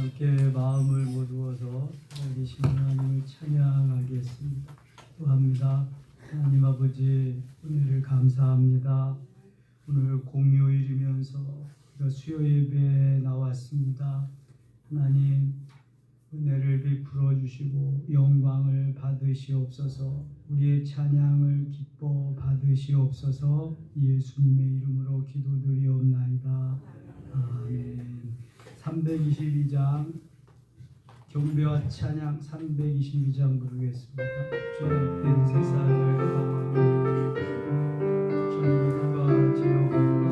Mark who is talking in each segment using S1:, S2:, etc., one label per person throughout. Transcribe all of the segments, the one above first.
S1: 함께 마음을 모두어서 살아계신 하나님을 찬양하겠습니다. 또합니다. 하나님 아버지, 은혜를 감사합니다. 오늘 공휴일이면서 우리가 수요 예배에 나왔습니다. 하나님, 은혜를 베풀어 주시고 영광을 받으시옵소서. 우리의 찬양을 기뻐 받으시옵소서. 예수님의 이름으로 기도드리옵나이다. 아멘. 322장 경배와 찬양 322장 부르겠습니다. 주님 세상을 전국과 지역과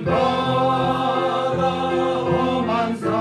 S2: 바다 험한 산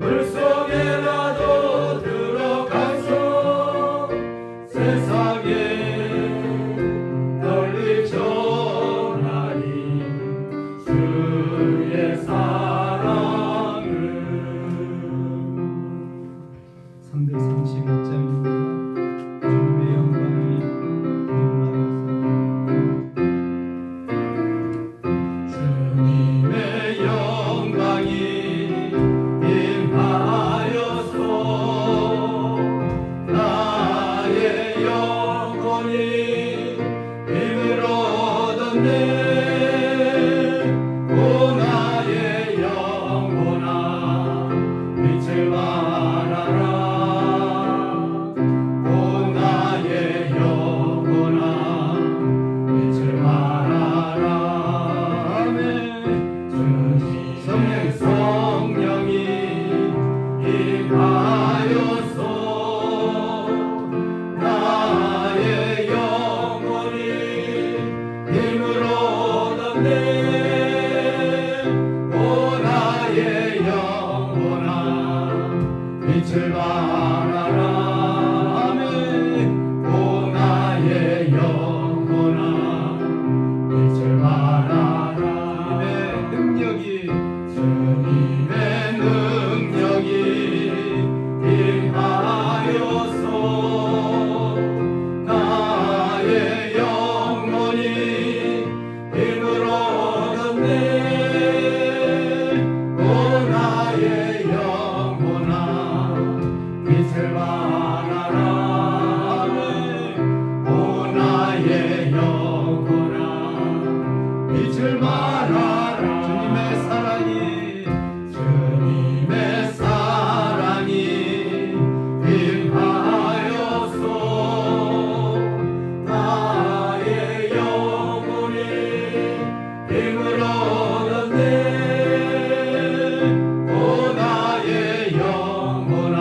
S2: 물속에라도 들어가서 세상에 널리 전하리 주의 사랑을.
S1: 331장입니다. 주님의 영광이 임하여서
S2: 주님의 영광이 임하여서 나의 영혼이 힘을 얻었네. 오 나의 영혼아 빛을 발하라. 오 나의 영혼아 빛을 발하라. 아멘. 성령이 임하여서 나의 영혼이 힘을 얻었네. 오 나의 영혼아 빛을 발하라. 아멘. 오 나의 영혼아 빛을 발하라. 주님의 능력이 임하여서 나의 영혼이 힘을 얻었네. 오 나의 영혼아 빛을 발하라. 오 나의 영혼아 빛을 발하라. 주님의 사랑이 임하여서 나의 영혼이 힘을 얻었네. 오 나의 영혼아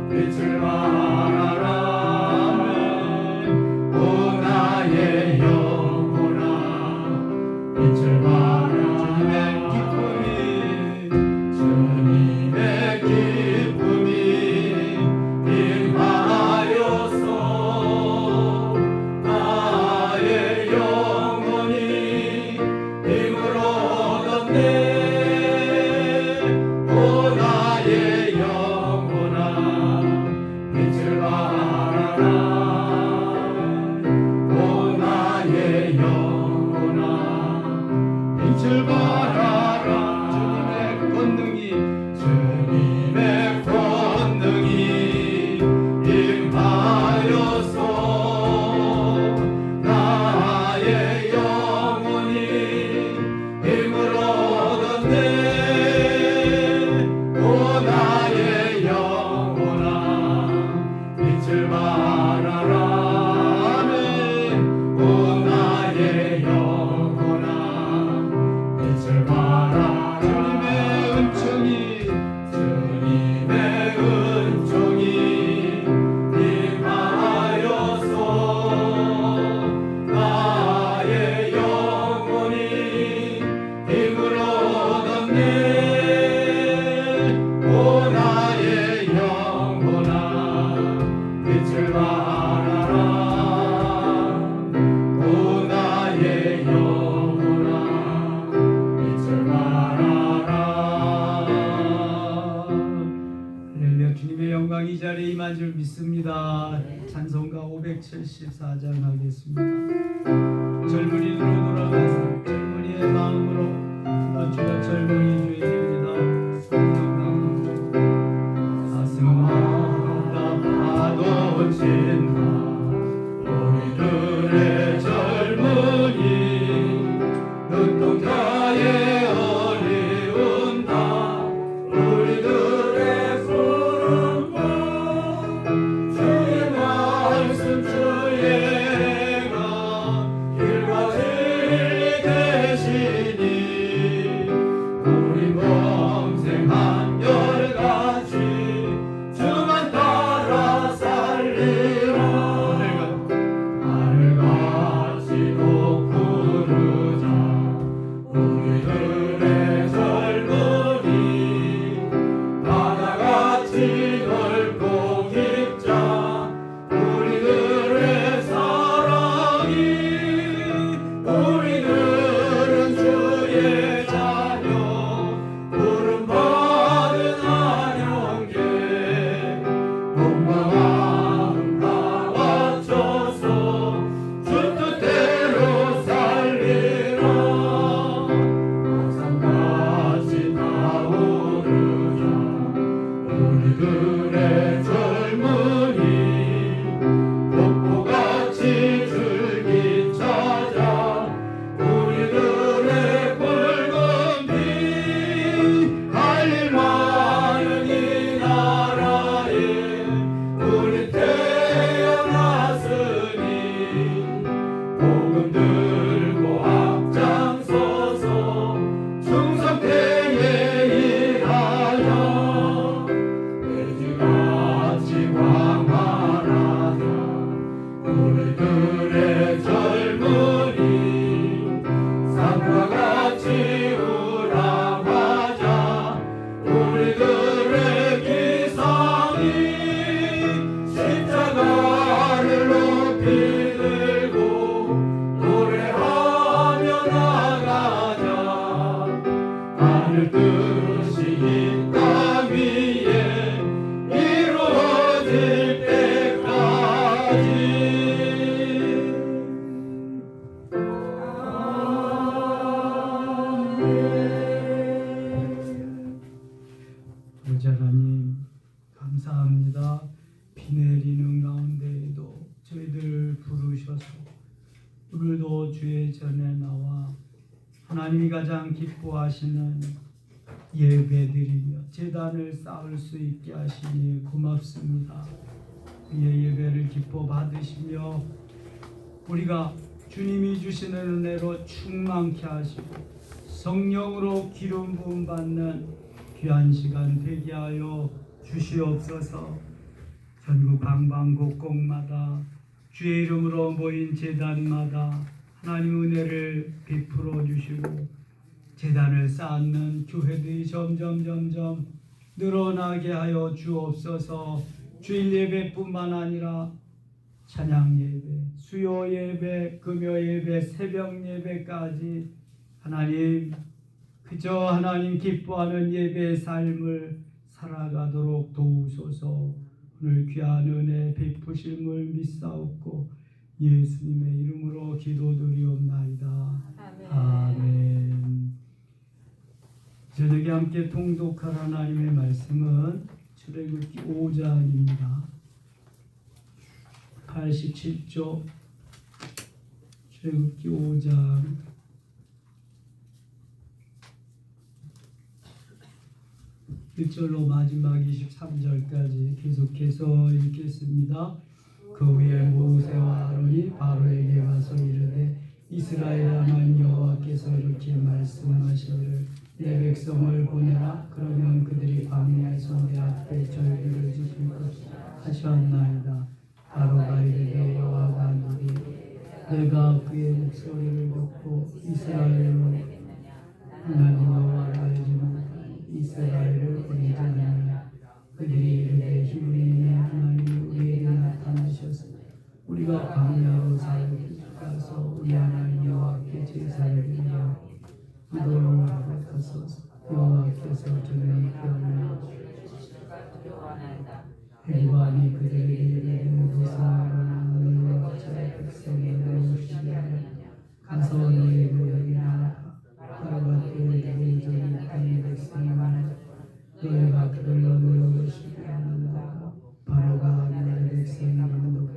S2: 빛을 발하라. 오 나의 영혼아 빛을 발하라. 주님의 기쁨이 임하여서 나의 영혼이 힘을 얻었네. 오 나의 영혼아 빛을 발하라. 오 나의 영혼아 빛을 발하라. 주님의 권능이 임하여서 나의 영혼이 힘을 얻었네. 오 나의 영혼아 빛을 발하라. 아멘. 오 나의 영혼아 빛을 발하라. 주님의 은총이 임하여서 나의 영혼이 힘을 얻었네. 오 나의 영혼아 빛을 발하라. 오 나의 영혼아 빛을 발하라.
S1: 주님의 영광이 이 자리에 임한 줄 믿습니다. 찬송가 574장 하겠습니다. 젊은이로 돌아가서 젊은이의 마음으로 주여 젊은이 주인입니다. 가슴
S2: 파도 친다 우리들의 젊은이 눈동자에 어리운다. 우리들의 푸른 꿈 주의 말씀 주의 가 길과 진리 되시니 우리 같이 넓고 깊자 우리들의 사랑이 우리들은 주의 자녀 부름받은 안영계 몸과 마음 다 바쳐서 주 뜻대로 살리라 항상같이 타오르자 우리들의 젊은이 폭포같이 줄기 찾아 우리들의 붉은 피 할 일 많은 이 나라에 우리 태어났으니 복음 들고 앞장서서 충성되게 일하자 돼지같이 광활하자 우리들의 젊은이 산과 같이 우람하자 우리들의 기상이 십자가를 높이 들고 노래하며 나가자 하늘 뜻이 이 땅 위에 이루어질 때까지
S1: 아버지 하나님 감사합니다. 비 내리는 가운데에도 저희들을 부르셔서 오늘도 주의 전에 나와 하나님이 가장 기뻐하시는 예배드리며 제단을 쌓을 수 있게 하시니 고맙습니다. 우리의 예배를 기뻐 받으시며 우리가 주님이 주시는 은혜로 충만케 하시고 성령으로 기름 부음 받는 귀한 시간 되게 하여 주시옵소서. 전국 방방곡곡마다 주의 이름으로 모인 제단마다 하나님 은혜를 베풀어 주시고 제단을 쌓는 교회들이 점점 늘어나게 하여 주옵소서. 주일 예배뿐만 아니라 찬양 예배, 수요 예배, 금요 예배, 새벽 예배까지 하나님 그저 하나님 기뻐하는 예배의 삶을 살아가도록 도우소서. 오늘 귀한 은혜 베푸심을 믿사옵고 예수님의 이름으로 기도드리옵나이다. 아멘. 저녁에 함께 통독할 하나님의 말씀은 출애굽기 5장입니다. 87조 출애굽기 5장 1절로 마지막 23절까지 계속해서 읽겠습니다. 그 후에 모세와 아론이 바로에게 와서 이르되 이스라엘 하나님 여호와께서 이렇게 말씀하시기를 내 백성을 보내라. 그러면 그들이 광야에서 내 앞에 절기를 지킬 것이라 하셨나이다. 바로가 이르되 여호와가 누리 내가 그의 목소리를 듣고 이스라엘로 하나님 여호와를 알지 못한 이스라엘을 보내자느냐. 그들이 이르되 히브리인의 하나님이 우리에게 나타나셔서 우리가 광야로 살기 가서 우리 하나님 여호와께 제사를 드리려 기도하고 가소서. 여호와께서 저녁에 하나 백관이 그들에게 이르되 모세와 너희와 저의 백성이 내오시게 하여 가서 너희를 여기 나라. 바로가 그들에게 저희 땅의 백성이 많아 너희가 그들로 노여보시게 하는다. 바로가 너희 백성이 많도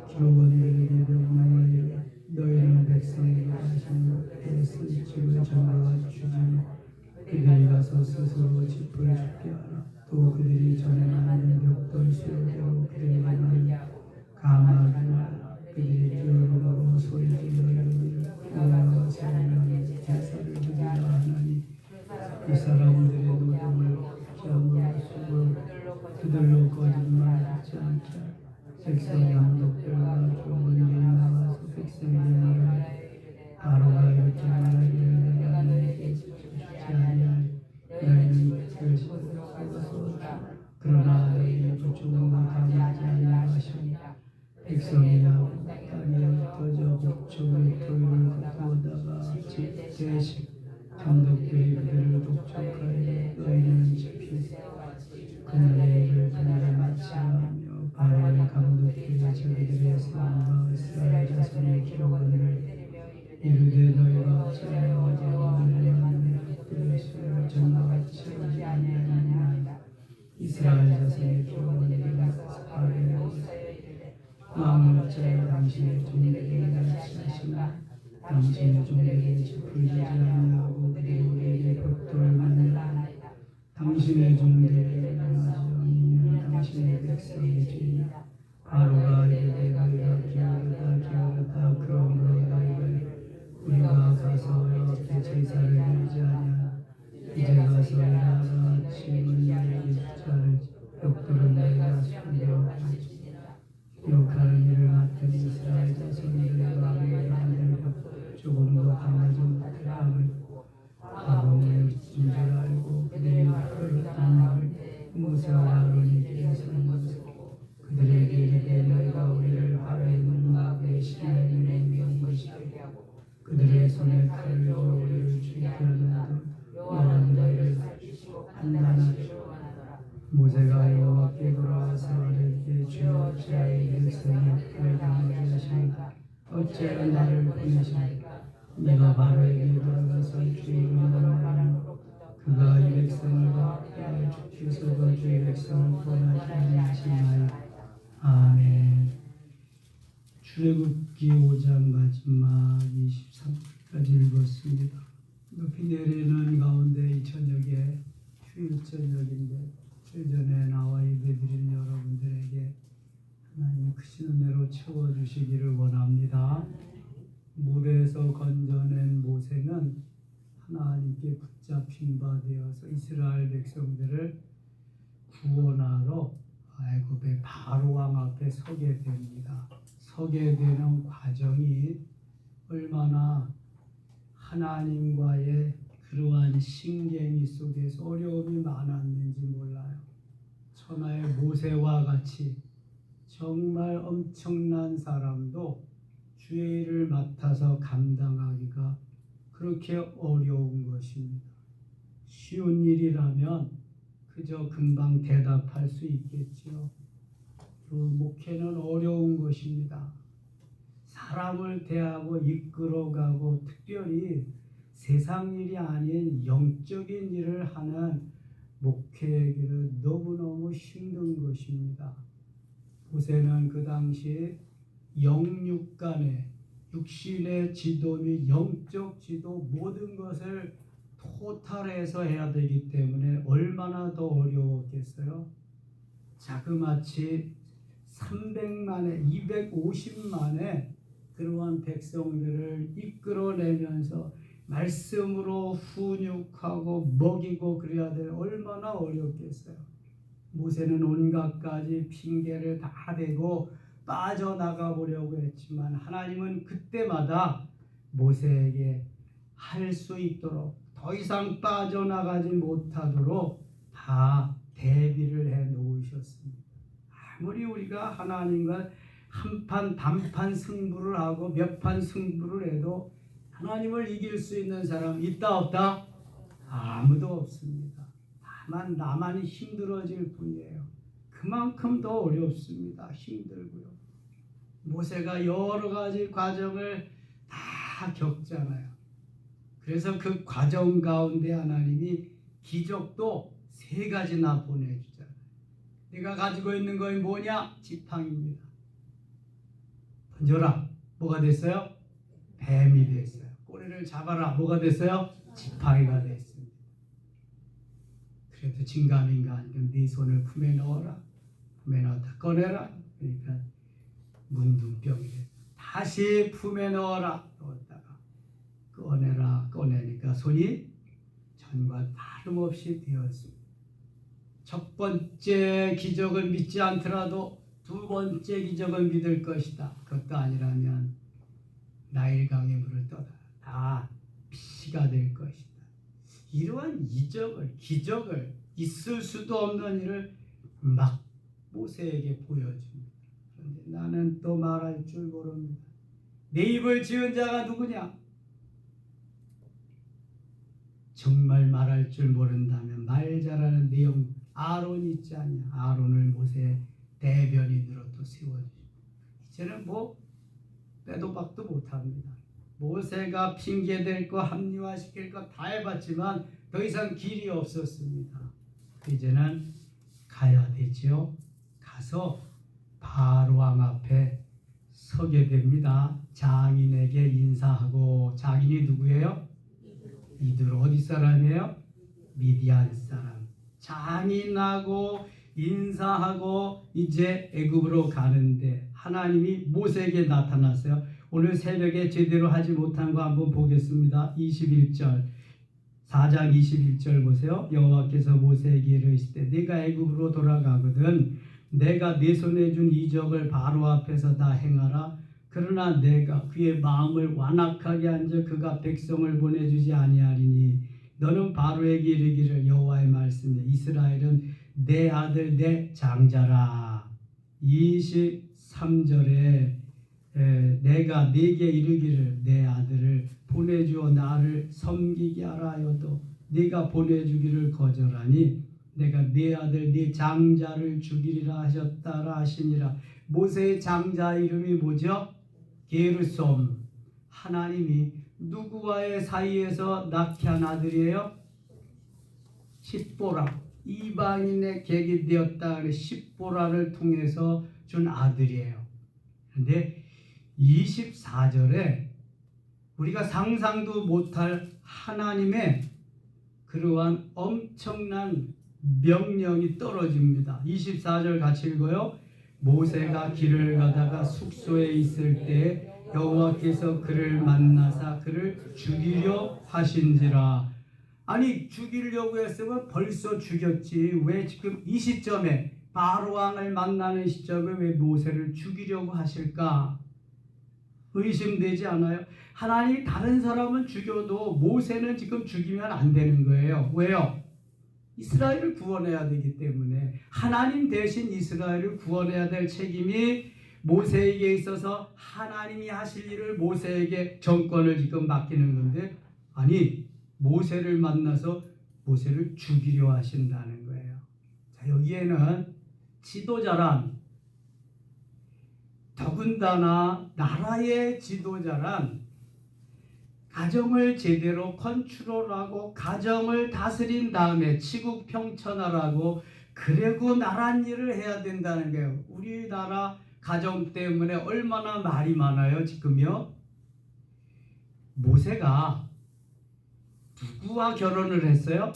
S1: 기록원들에게 명령을 이르 너희는 백성에게 하신 뜻을 집을 정하여 주지니 그들이 가서 스스로 짚을 줍게 하라. 또 그들이 전에 만든 벽돌 수요대로 그들에게는 감하게 하라. 그들이 기울음으로 소리질러 이르기를 여호와가 세우는 제사를 드리라 하나니 이 사람들의 노동을 기업으로 수고 그들로 거짓말하지 않게 하라. 백성의 양독들과 교훈이 나와서 백성에게 말하되 바로가 이렇게 말하기를 내가 너희에게 주지 아니하니 너희는 그것을 쏟아서 그러나 너희의 부족은 감하지 아니하시니 백성이야 땅에 터져 복종의 토요를 구하다가 대신 정덕들이 그들을 독촉하여 너희는 집히 그날의 일을 그날에 마치하며 바로의 감독들이 자기들의 세움과 이스라엘 자손의 기록원을 이르되 너희가 어찌하여 어제와 오늘의 하나님의 그들의 수를 전과같이 하지 아니하느냐. 이스라엘 자손의 기록원을 사하여 마음을 어찌하여 당신의 종들에게 가르치시나 당신의 종들에게 짚을 주지 아니하고 그들이 우리에게 벽돌을 만들어 당신의 종들에게 하시오니 당신의 백성의 죄이나 바로가 이르되 너희가 기울였다 그러므로 너희가 우리가 가서 여호와께 제사를 드리지 아니하나 이제 가서 일하라. 지금은 너희에게 자를 벽돌을 너희가 숨겨하지 욕하는 일을 맡은 이스라엘 자손들의 마음에 하나님 벽돌 조금도 당하지 못하함을 바로의 줄 알고 그들이 그를 당하며 모세와 아론에게 설명하고 그들에게 이르되 너희가 우리를 바로의 눈앞에 신의 눈에 연구시게 하고 그들의 손에 칼을 줘 우리를 죽게 하는데 여호와는 너희를 판단하시고 모세가 여호와께 돌아와서 아뢰되 주여 어찌하여 이 백성이 악을 당하게 하시는가 어찌하여 나를 보내시는가 내가 바로에게 돌아가서 주의 이름으로 말하므로 그가 이 백성을 받게 하여 주께서도 주의 백성을 구원하게 하시나이다. 아멘. 출애굽기 5장 마지막 23절까지 읽었습니다. 높이 내리는 가운데 이 저녁에 휴일 저녁인데 주전에 나와 예배드리는 여러분들에게 하나님 크신 은혜로 채워주시기를 원합니다. 물에서 건져낸 모세는 하나님께 붙잡힌 바 되어서 이스라엘 백성들을 구원하러 애굽의 바로왕 앞에 서게 됩니다. 서게 되는 과정이 얼마나 하나님과의 그러한 신경이 속에서 어려움이 많았는지 몰라요. 천하의 모세와 같이 정말 엄청난 사람도 주의 일을 맡아서 감당하기가 그렇게 어려운 것입니다. 쉬운 일이라면 그저 금방 대답할 수 있겠지요. 그 목회는 어려운 것입니다. 사람을 대하고 이끌어가고 특별히 세상 일이 아닌 영적인 일을 하는 목회에게는 너무너무 힘든 것입니다. 모세는 그 당시 영육간의 육신의 지도 및 영적 지도 모든 것을 토탈해서 해야 되기 때문에 얼마나 더 어려웠겠어요. 자그마치 300만에 250만의 그러한 백성들을 이끌어내면서 말씀으로 훈육하고 먹이고 그래야 될 얼마나 어렵겠어요. 모세는 온갖 가지 핑계를 다 대고 빠져나가 보려고 했지만 하나님은 그때마다 모세에게 할 수 있도록 더 이상 빠져나가지 못하도록 다 대비를 해 놓으셨습니다. 아무리 우리가 하나님과 한판 단판 승부를 하고 몇 판 승부를 해도 하나님을 이길 수 있는 사람 있다 없다? 아무도 없습니다. 다만 나만이 힘들어질 뿐이에요. 그만큼 더 어렵습니다. 힘들고요. 모세가 여러 가지 과정을 다 겪잖아요. 그래서 그 과정 가운데 하나님이 기적도 3가지나 보내주잖아요. 내가 가지고 있는 것이 뭐냐? 지팡이입니다. 던져라. 뭐가 됐어요? 뱀이 됐어요. 꼬리를 잡아라. 뭐가 됐어요? 지팡이가 됐습니다. 그래도 진감인간 네 손을 품에 넣어라. 품에 넣었다 꺼내라. 그러니까 문둥병이 돼. 다시 품에 넣어라. 넣었다가 꺼내라. 꺼내니까 손이 전과 다름없이 되었습니다. 첫 번째 기적을 믿지 않더라도 두 번째 기적을 믿을 것이다. 그것도 아니라면 나일강의 물을 떠다 다 피가 될 것이다. 이러한 기적을 있을 수도 없는 일을 막 모세에게 보여줍니다. 그런데 나는 또 말할 줄 모릅니다. 내 입을 지은 자가 누구냐? 정말 말할 줄 모른다면 말 잘하는 내용 아론 있지 않냐? 아론을 모세 대변인으로 또 세워주시고 이제는 뭐 빼도 박도 못합니다. 모세가 핑계댈 거 합리화시킬 거 다 해봤지만 더 이상 길이 없었습니다. 이제는 가야 되죠. 가서 바로 왕 앞에 서게 됩니다. 장인에게 인사하고, 장인이 누구예요? 이들 어디 사람이에요? 미디안 사람. 장인하고 인사하고 이제 애굽으로 가는데 하나님이 모세에게 나타났어요. 오늘 새벽에 제대로 하지 못한 거 한번 보겠습니다. 21절 4장 21절 보세요. 여호와께서 모세에게 이르시되 네가 애굽으로 돌아가거든 내가 네 손에 준 이적을 바로 앞에서 다 행하라. 그러나 내가 그의 마음을 완악하게 한즉 그가 백성을 보내주지 아니하리니 너는 바로에게 이르기를 여호와의 말씀에 이스라엘은 내 아들 내 장자라. 23절에 내가 네게 이르기를 내 아들을 보내주어 나를 섬기게 하라 하여도 네가 보내주기를 거절하니 내가 네 아들 네 장자를 죽이리라 하셨다라 하시니라. 모세의 장자 이름이 뭐죠? 게르솜. 하나님이 누구와의 사이에서 낳게 한 아들이에요? 십보라. 이방인의 객이 되었다. 십보라를 통해서 준 아들이에요. 그런데 24절에 우리가 상상도 못할 하나님의 그러한 엄청난 명령이 떨어집니다. 24절 같이 읽어요. 모세가 길을 가다가 숙소에 있을 때 여호와께서 그를 만나사 그를 죽이려 하신지라. 아니 죽이려고 했으면 벌써 죽였지. 왜 지금 이 시점에 바로 왕을 만나는 시점에 왜 모세를 죽이려고 하실까? 의심되지 않아요? 하나님이 다른 사람은 죽여도 모세는 지금 죽이면 안 되는 거예요. 왜요? 이스라엘을 구원해야 되기 때문에 하나님 대신 이스라엘을 구원해야 될 책임이 모세에게 있어서 하나님이 하실 일을 모세에게 정권을 지금 맡기는 건데 아니 모세를 만나서 모세를 죽이려 하신다는 거예요. 자, 여기에는 지도자란 더군다나 나라의 지도자란 가정을 제대로 컨트롤하고 가정을 다스린 다음에 치국평천하라고 그리고 나란 일을 해야 된다는 거예요. 우리나라 가정 때문에 얼마나 말이 많아요 지금요. 모세가 누구와 결혼을 했어요?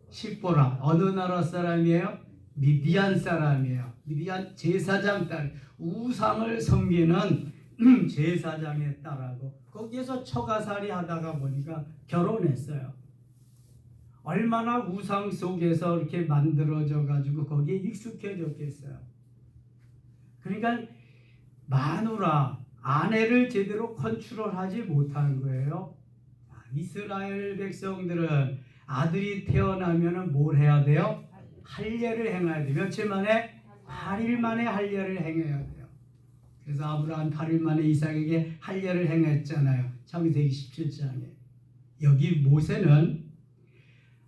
S1: 십보라. 어느 나라 사람이에요? 미디안 사람이에요. 미디안 제사장 딸. 우상을 섬기는 제사장의 딸하고 거기에서 처가살이 하다가 보니까 결혼했어요. 얼마나 우상 속에서 이렇게 만들어져 가지고 거기에 익숙해졌겠어요. 그러니까 마누라 아내를 제대로 컨트롤하지 못한 거예요. 이스라엘 백성들은 아들이 태어나면 뭘 해야 돼요? 할례를 행해야 돼요. 며칠 만에? 8일 만에 할례를 행해야 돼요. 그래서 아브라함 8일 만에 이삭에게 할례를 행했잖아요. 창세기 17장에. 여기 모세는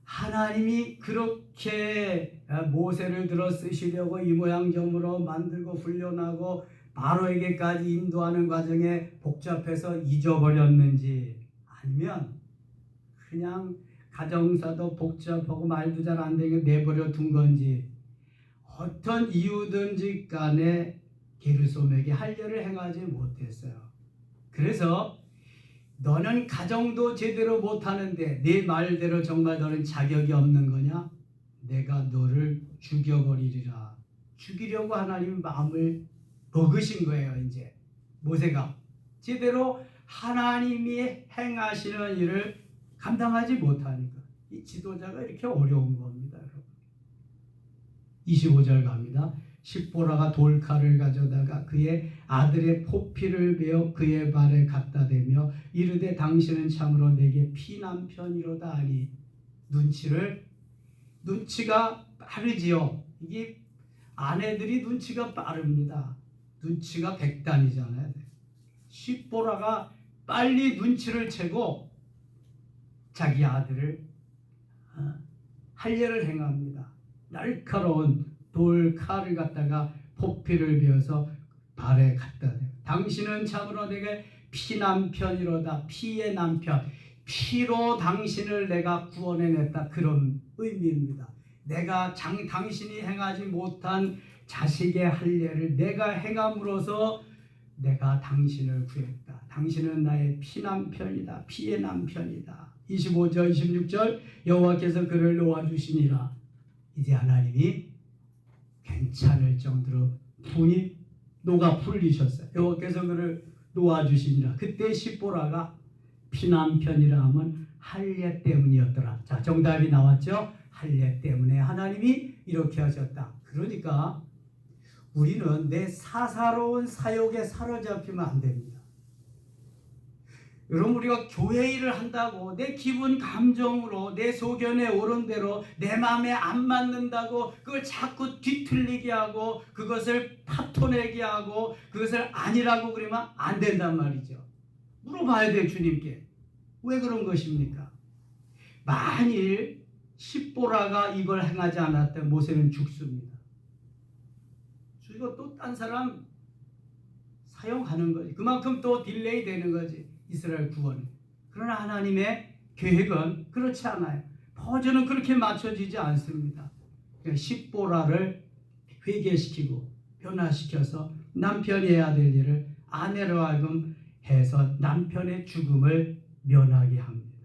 S1: 하나님이 그렇게 모세를 들어 쓰시려고 이 모양 저모로 만들고 훈련하고 바로에게까지 인도하는 과정에 복잡해서 잊어버렸는지 아니면 그냥 가정사도 복잡하고 말도 잘 안 되게 내버려 둔 건지 어떤 이유든지 간에 게르솜에게 할례를 행하지 못했어요. 그래서 너는 가정도 제대로 못하는데 네 말대로 정말 너는 자격이 없는 거냐? 내가 너를 죽여버리리라. 죽이려고 하나님 마음을 먹으신 거예요. 이제 모세가 제대로 하나님이 행하시는 일을 감당하지 못하니까 이 지도자가 이렇게 어려운 겁니다. 여러분. 25절 갑니다. 십보라가 돌칼을 가져다가 그의 아들의 포피를 베어 그의 발에 갖다 대며 이르되 당신은 참으로 내게 피난편이로다 하니 눈치가 빠르지요. 이게 아내들이 눈치가 빠릅니다. 눈치가 백단이잖아요. 십보라가 빨리 눈치를 채고 자기 아들을 할례를 행합니다. 날카로운 돌칼을 갖다가 포피를 베어서 발에 갖다 대요. 당신은 참으로 내게 피남편이로다. 피의 남편. 피로 당신을 내가 구원해냈다. 그런 의미입니다. 내가 당신이 행하지 못한 자식의 할례를 내가 행함으로써 내가 당신을 구했다. 당신은 나의 피남편이다. 피의 남편이다. 25절 26절 여호와께서 그를 놓아주시니라. 이제 하나님이 괜찮을 정도로 분이 녹아 풀리셨어요. 여호와께서 그를 놓아주시니라. 그때 십보라가 피남편이라 하면 할례 때문이었더라. 자, 정답이 나왔죠? 할례 때문에 하나님이 이렇게 하셨다. 그러니까 우리는 내 사사로운 사욕에 사로잡히면 안 됩니다. 여러분, 우리가 교회 일을 한다고 내 기분 감정으로 내 소견에 오른 대로 내 마음에 안 맞는다고 그걸 자꾸 뒤틀리게 하고 그것을 파토내게 하고 그것을 아니라고 그러면 안 된단 말이죠. 물어봐야 돼요, 주님께. 왜 그런 것입니까? 만일 십보라가 이걸 행하지 않았다면 모세는 죽습니다. 이거 또 딴 사람 사용하는 거지. 그만큼 또 딜레이 되는 거지. 이스라엘 구원이. 그러나 하나님의 계획은 그렇지 않아요. 버전은 그렇게 맞춰지지 않습니다. 십보라를 회개시키고 변화시켜서 남편이 해야 될 일을 아내로 하여금 해서 남편의 죽음을 면하게 합니다.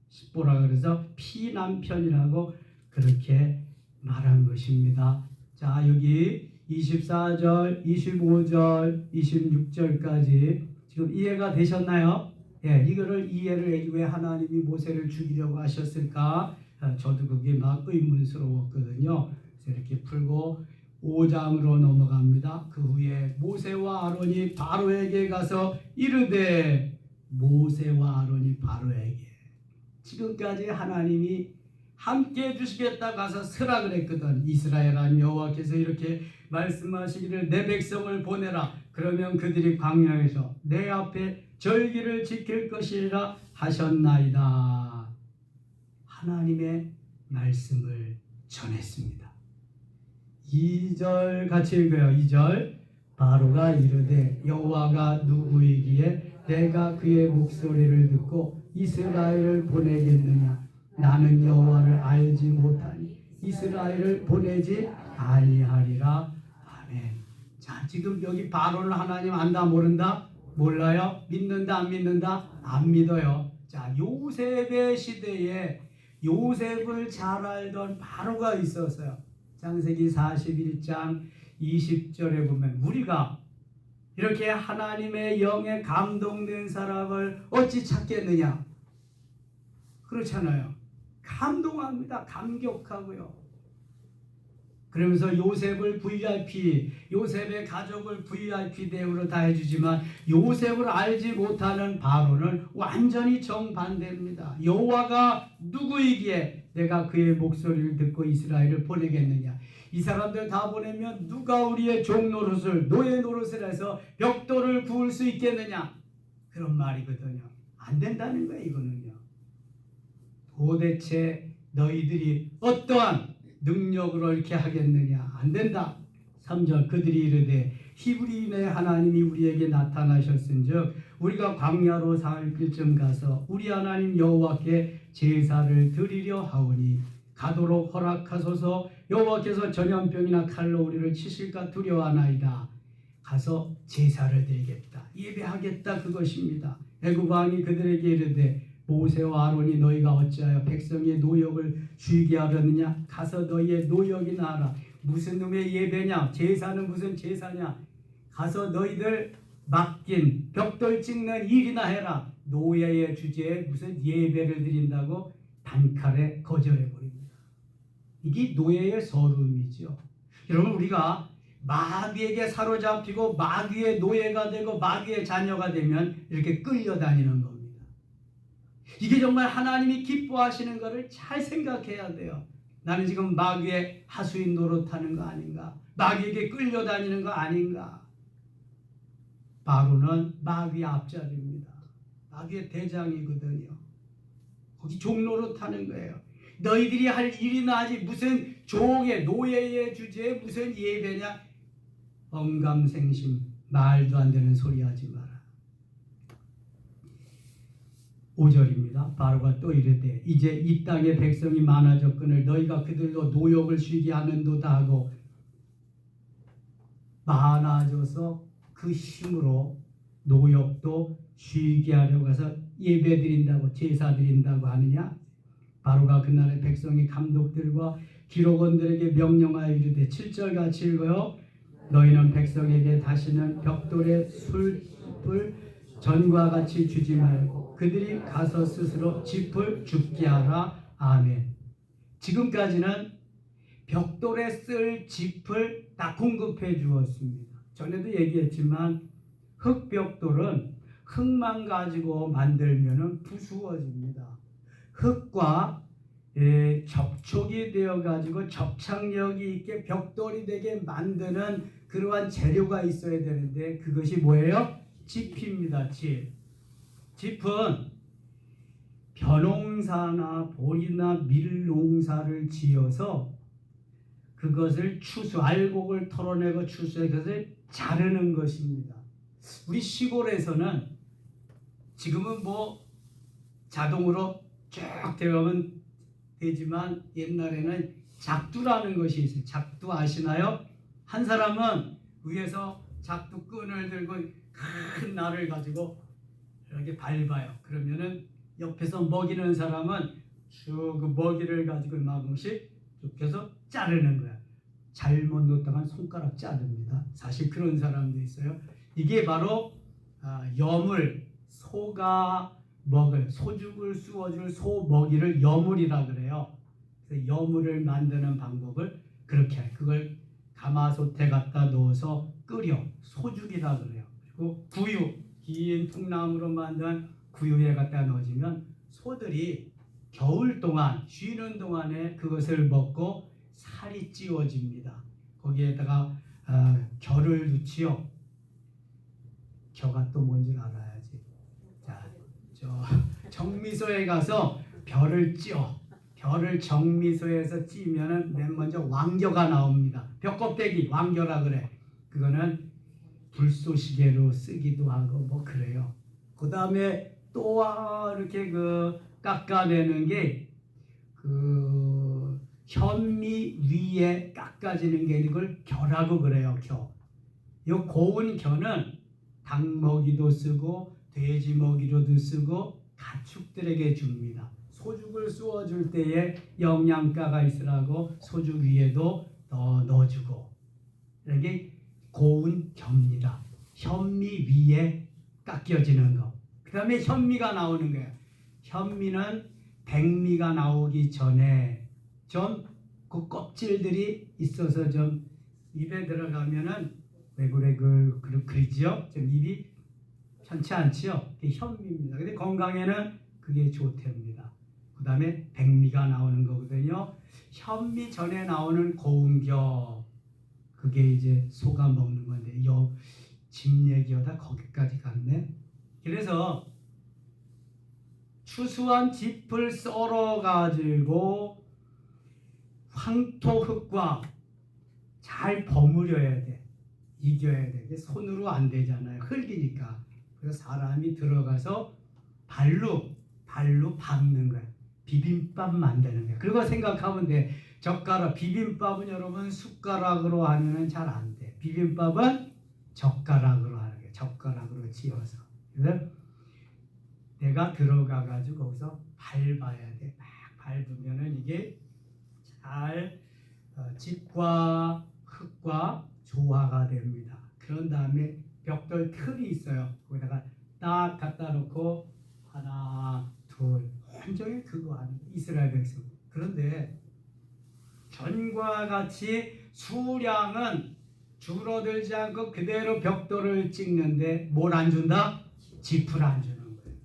S1: 십보라가 그래서 피남편이라고 그렇게 말한 것입니다. 자, 여기 24절, 25절, 26절까지 지금 이해가 되셨나요? 예, 이거를 이해를 왜 하나님이 모세를 죽이려고 하셨을까? 저도 그게 막 의문스러웠거든요. 그래서 이렇게 풀고 5장으로 넘어갑니다. 그 후에 모세와 아론이 바로에게 가서 이르되, 모세와 아론이 바로에게, 지금까지 하나님이 함께 해주시겠다 가서 서라 그랬거든. 이스라엘 하나님 여호와께서 이렇게 말씀하시기를 내 백성을 보내라. 그러면 그들이 광야에서 내 앞에 절기를 지킬 것이라 하셨나이다. 하나님의 말씀을 전했습니다. 2절 같이 읽어요. 2절 바로가 이르되 여호와가 누구이기에 내가 그의 목소리를 듣고 이스라엘을 보내겠느냐. 나는 여호와를 알지 못하니 이스라엘을 보내지 아니하리라. 아멘. 자, 지금 여기 바로는 하나님 안다 모른다? 몰라요? 믿는다 안 믿는다? 안 믿어요. 자, 요셉의 시대에 요셉을 잘 알던 바로가 있었어요. 창세기 41장 20절에 보면 우리가 이렇게 하나님의 영에 감동된 사람을 어찌 찾겠느냐? 그렇잖아요. 감동합니다. 감격하고요. 그러면서 요셉을 VIP, 요셉의 가족을 VIP 대우로 다 해주지만 요셉을 알지 못하는 바로는 완전히 정반대입니다. 여호와가 누구이기에 내가 그의 목소리를 듣고 이스라엘을 보내겠느냐. 이 사람들 다 보내면 누가 우리의 종 노릇을 노예 노릇을 해서 벽돌을 구울 수 있겠느냐. 그런 말이거든요. 안 된다는 거예요. 이거는요. 도대체 너희들이 어떠한 능력으로 이렇게 하겠느냐. 안 된다. 3절 그들이 이르되 히브리인의 하나님이 우리에게 나타나셨은즉 우리가 광야로 사흘 길쯤 가서 우리 하나님 여호와께 제사를 드리려 하오니 가도록 허락하소서. 여호와께서 전염병이나 칼로 우리를 치실까 두려워하나이다. 가서 제사를 드리겠다. 예배하겠다. 그것입니다. 애굽 왕이 그들에게 이르되 모세와 아론이 너희가 어찌하여 백성의 노역을 주이게 하려느냐. 가서 너희의 노역이나 하라. 무슨 놈의 예배냐. 제사는 무슨 제사냐. 가서 너희들 맡긴 벽돌 찍는 일이나 해라. 노예의 주제에 무슨 예배를 드린다고 단칼에 거절해버립니다. 이게 노예의 서름이죠. 여러분, 우리가 마귀에게 사로잡히고 마귀의 노예가 되고 마귀의 자녀가 되면 이렇게 끌려다니는 겁니다. 이게 정말 하나님이 기뻐하시는 것을 잘 생각해야 돼요. 나는 지금 마귀의 하수인 노릇하는 거 아닌가? 마귀에게 끌려다니는 거 아닌가? 바로는 마귀의 앞자리입니다. 마귀의 대장이거든요. 거기 종노릇하는 거예요. 너희들이 할 일이나 하지 무슨 종의 노예의 주제에 무슨 예배냐? 언감생심 말도 안 되는 소리 하지 마라. 5절입니다. 바로가 또 이르되 이제 이 땅의 백성이 많아졌거늘 너희가 그들로 노역을 쉬게 하는도다 하고 많아져서 그 힘으로 노역도 쉬게 하려고 해서 예배 드린다고 제사 드린다고 하느냐? 바로가 그날의 백성의 감독들과 기록원들에게 명령하여 이르되 7절 같이 읽어요. 너희는 백성에게 다시는 벽돌에 숲을 전과 같이 주지 말고 그들이 가서 스스로 짚을 줍게 하라. 아멘. 지금까지는 벽돌에 쓸 짚을 다 공급해 주었습니다. 전에도 얘기했지만 흙벽돌은 흙만 가지고 만들면 부수어집니다. 흙과 접촉이 되어 가지고 접착력이 있게 벽돌이 되게 만드는 그러한 재료가 있어야 되는데 그것이 뭐예요? 짚입니다. 짚은 벼농사나 보리나 밀농사를 지어서 그것을 알곡을 털어내고 추수해 그것을 자르는 것입니다. 우리 시골에서는 지금은 뭐 자동으로 쭉 들어가면 되지만 옛날에는 작두라는 것이 있어요. 작두 아시나요? 한 사람은 위에서 작두 끈을 들고 큰 날을 가지고 이렇게 밟아요. 그러면은 옆에서 먹이는 사람은 쭉 그 먹이를 가지고 막음씩 쭉 해서 자르는 거야. 잘못 놓다간 손가락 자릅니다. 사실 그런 사람도 있어요. 이게 바로 여물, 소가 먹을 소죽을 쑤어줄 소 먹이를 여물이라 그래요. 그래서 여물을 만드는 방법을 그렇게 해요. 그걸 가마솥에 갖다 넣어서 끓여 소죽이라 그래요. 그리고 구유, 긴 통나무로 만든 구유에 갖다 넣어주면 소들이 겨울 동안 쉬는 동안에 그것을 먹고 살이 찌워집니다. 거기에다가 겨를 넣지요. 겨가 또 뭔지 알아야지. 자, 정미소에 가서 벼를 찌어. 벼를 정미소에서 찌면은 맨 먼저 왕겨가 나옵니다. 벼껍데기 왕겨라 그래. 그거는 불쏘시개로 쓰기도 하고 뭐 그래요. 그 다음에 또 이렇게 깎아내는 게 현미 위에 깎아지는 게 이걸 겨라고 그래요. 요 고운 겨는 닭 먹이도 쓰고 돼지 먹이로도 쓰고 가축들에게 줍니다. 소죽을 쑤어줄 때에 영양가가 있으라고 소죽 위에도 넣어주고 이게 고운 겨입니다. 현미 위에 깎여지는 거. 그 다음에 현미가 나오는 거예요. 현미는 백미가 나오기 전에 좀 그 껍질들이 있어서 좀 입에 들어가면은 왜 그래 그러지요? 좀 입이 편치 않지요? 그게 현미입니다. 근데 건강에는 그게 좋답니다. 그 다음에 백미가 나오는 거거든요. 현미 전에 나오는 고운겨 그게 이제 소가 먹는 건데 집 얘기하다 거기까지 갔네. 그래서 추수한 짚을 썰어 가지고 황토흙과 잘 버무려야 돼. 이겨야 돼. 이게 손으로 안 되잖아요. 흙이니까. 그래서 사람이 들어가서 발로 밟는 거야. 비빔밥 만드는 거야. 그리고 생각하면 돼. 비빔밥은 여러분 숟가락으로 하면은 잘 안 돼. 비빔밥은 젓가락으로 하는 거야. 젓가락으로 찧어서. 그래서 내가 들어가 가지고 거기서 밟아야 돼. 막 밟으면은 이게 잘 짚과 흙과 조화가 됩니다. 그런 다음에 벽돌 틀이 있어요. 거기다가 딱 갖다 놓고 하나, 둘, 온종일 그거 하는 이스라엘 백성. 그런데 전과 같이 수량은 줄어들지 않고 그대로 벽돌을 찍는데 뭘 안 준다? 짚을 안 주는 거예요.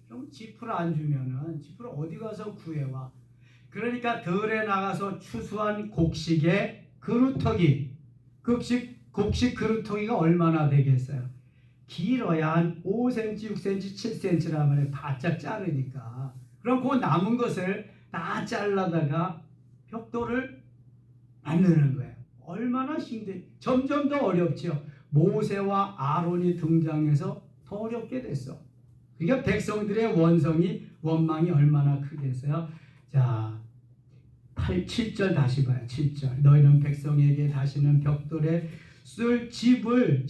S1: 그럼 짚을 안 주면은 짚을 어디 가서 구해와? 그러니까 들에 나가서 추수한 곡식의 그루터기, 곡식 그루터기가 얼마나 되겠어요? 길어야 한 5cm, 6cm, 7cm라면 바짝 자르니까. 그럼 그 남은 것을 다 잘라다가 벽돌을 만드는 거예요. 얼마나 점점 더 어렵죠. 모세와 아론이 등장해서 더 어렵게 됐어. 그러니까 백성들의 원망이 얼마나 크겠어요. 자, 7절 다시 봐요. 7절. 너희는 백성에게 다시는 벽돌에 쓸 짚을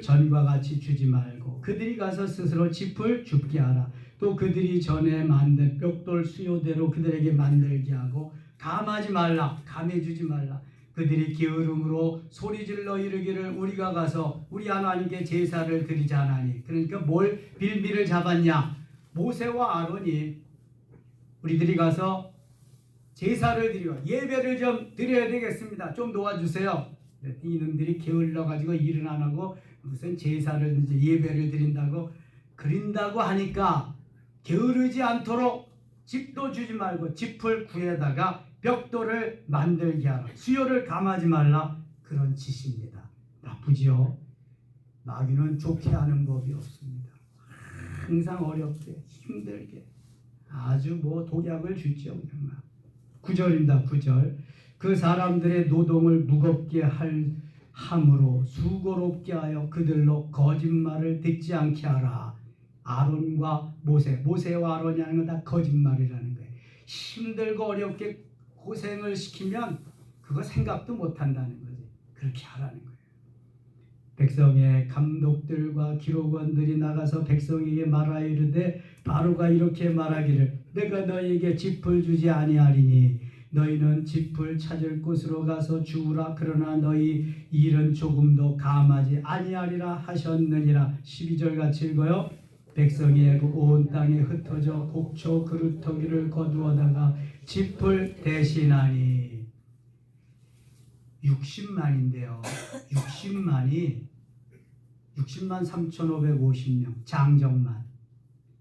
S1: 전과 같이 주지 말고 그들이 가서 스스로 짚을 줍게 하라. 또 그들이 전에 만든 벽돌 수요대로 그들에게 만들게 하고 감해주지 말라. 그들이 게으름으로 소리질러 이르기를 우리가 가서 우리 하나님께 제사를 드리자 하나니. 그러니까 뭘 빌미를 잡았냐? 모세와 아론이 우리들이 가서 제사를 드리고 예배를 좀 드려야 되겠습니다. 좀 도와주세요. 이놈들이 게을러 가지고 일은 안 하고 무슨 제사를 예배를 드린다고 하니까 게으르지 않도록 짚도 주지 말고 짚을 구해다가 벽돌을 만들게 하라. 수요를 감하지 말라. 그런 짓입니다. 나쁘지요. 마귀는 좋게 하는 법이 없습니다. 항상 어렵게 힘들게 아주 독약을 주죠. 9절입니다. 9절. 그 사람들의 노동을 무겁게 함으로 수고롭게 하여 그들로 거짓말을 듣지 않게 하라. 아론과 모세와 아론이 하는 건 다 거짓말이라는 거예요. 힘들고 어렵게 고생을 시키면 그거 생각도 못 한다는 거지. 그렇게 하라는 거예요. 백성의 감독들과 기록원들이 나가서 백성에게 말하여 이르되 바로가 이렇게 말하기를 내가 너희에게 짚을 주지 아니하리니 너희는 짚을 찾을 곳으로 가서 주우라. 그러나 너희 일은 조금도 감하지 아니하리라 하셨느니라. 12절 같이 읽어요. 백성이 온 땅에 흩어져 곡초 그루터기를 거두어다가 짚을 대신하니 60만인데요. 60만 3,550명 장정만.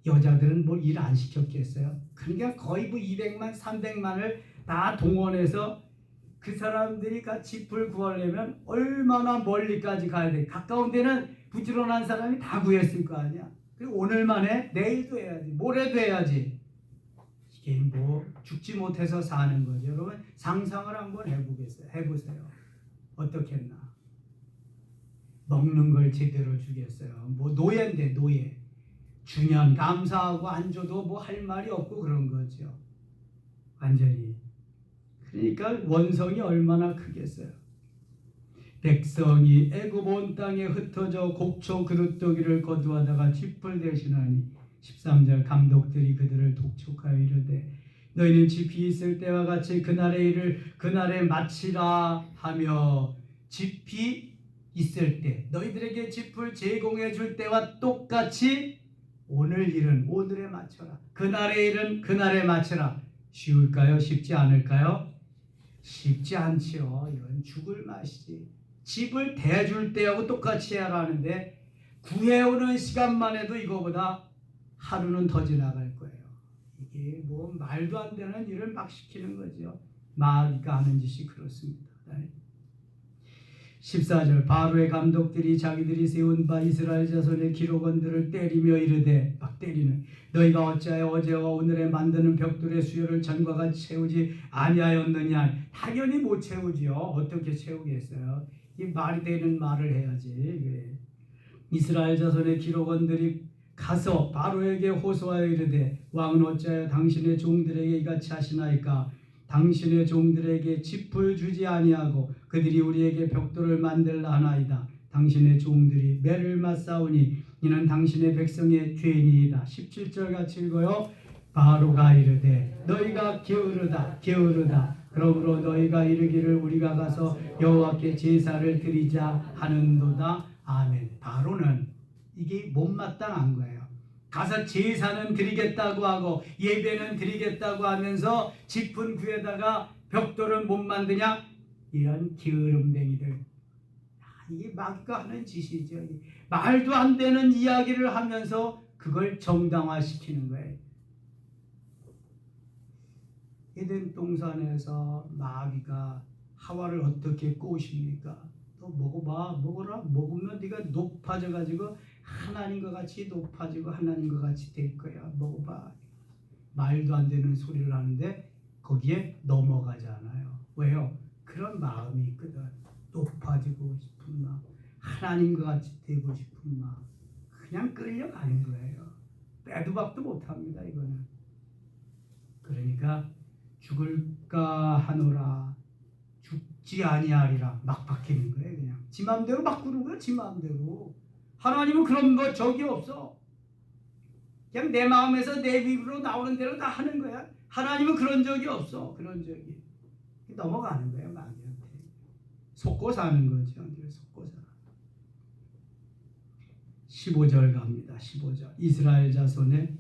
S1: 여자들은 뭘 일 안 시켰겠어요? 그러니까 거의 200만 300만을 다 동원해서 그 사람들이 짚을 구하려면 얼마나 멀리까지 가야 돼. 가까운 데는 부지런한 사람이 다 구했을 거 아니야. 그리고 오늘만 해? 내일도 해야지. 모레도 해야지. 이게 죽지 못해서 사는 거죠. 여러분 상상을 한번 해보세요. 어떻겠나. 먹는 걸 제대로 주겠어요. 노예인데 노예. 주면 감사하고 안 줘도 할 말이 없고 그런 거죠. 완전히. 그러니까 원성이 얼마나 크겠어요. 백성이 애굽 온 땅에 흩어져 곡초 그루터기를 거두어다가 짚을 대신하니 13절 감독들이 그들을 독촉하여 이르되 너희는 짚이 있을 때와 같이 그날의 일을 그날에 마치라 하며 짚이 있을 때 너희들에게 짚을 제공해 줄 때와 똑같이 오늘 일은 오늘에 맞춰라. 그날의 일은 그날에 맞춰라. 쉬울까요? 쉽지 않을까요? 쉽지 않지요. 이건 죽을 맛이지. 집을 대줄 때하고 똑같이 해야 하는데 구해오는 시간만 해도 이거보다 하루는 더 지나갈 거예요. 이게 말도 안 되는 일을 막 시키는 거죠. 마귀가 하는 짓이 그렇습니다. 14절 바로의 감독들이 자기들이 세운 바 이스라엘 자손의 기록원들을 때리며 이르되 막 때리는 너희가 어찌하여 어제와 오늘에 만드는 벽돌의 수요를 전과 같이 채우지 아니하였느냐. 당연히 못 채우지요. 어떻게 채우겠어요. 이 말이 되는 말을 해야지. 이스라엘 자손의 기록원들이 가서 바로에게 호소하여 이르되 왕은 어찌하여 당신의 종들에게 이같이 하시나이까. 당신의 종들에게 짚을 주지 아니하고 그들이 우리에게 벽돌을 만들라 하나이다. 당신의 종들이 매를 맞사오니 이는 당신의 백성의 죄니이다. 17절 같이 읽어요. 바로가 이르되 너희가 게으르다. 그러므로 너희가 이르기를 우리가 가서 여호와께 제사를 드리자 하는도다. 아멘. 바로는 이게 못마땅한 거예요. 가서 제사는 드리겠다고 하고 예배는 드리겠다고 하면서 짚은 구에다가 벽돌은 못 만드냐? 이런 게으름뱅이들. 이게 마귀가 하는 짓이죠. 말도 안 되는 이야기를 하면서 그걸 정당화시키는 거예요. 에덴 동산에서 마귀가 하와를 어떻게 꼬십니까? 너 먹어봐, 먹어라. 먹으면 네가 높아져 가지고 하나님과 같이 높아지고 하나님과 같이 될 거야. 먹어봐. 말도 안 되는 소리를 하는데 거기에 넘어가지 않아요. 왜요? 그런 마음이 있거든. 높아지고 싶은 마음, 하나님과 같이 되고 싶은 마음, 그냥 끌려가는 거예요. 빼도 박도 못합니다. 이거는. 그러니까 죽을까 하노라 죽지 아니하리라 막 박히는 거예요. 그냥 지 마음대로 막 구는 거예요. 지 마음대로. 하나님은 그런 거 적이 없어. 그냥 내 마음에서 내 입으로 나오는 대로 다 하는 거야. 하나님은 그런 적이 없어. 그런 적이. 넘어가는 거예요. 마귀한테. 속고 사는 거죠. 속고 살아. 15절 갑니다. 15절. 이스라엘 자손의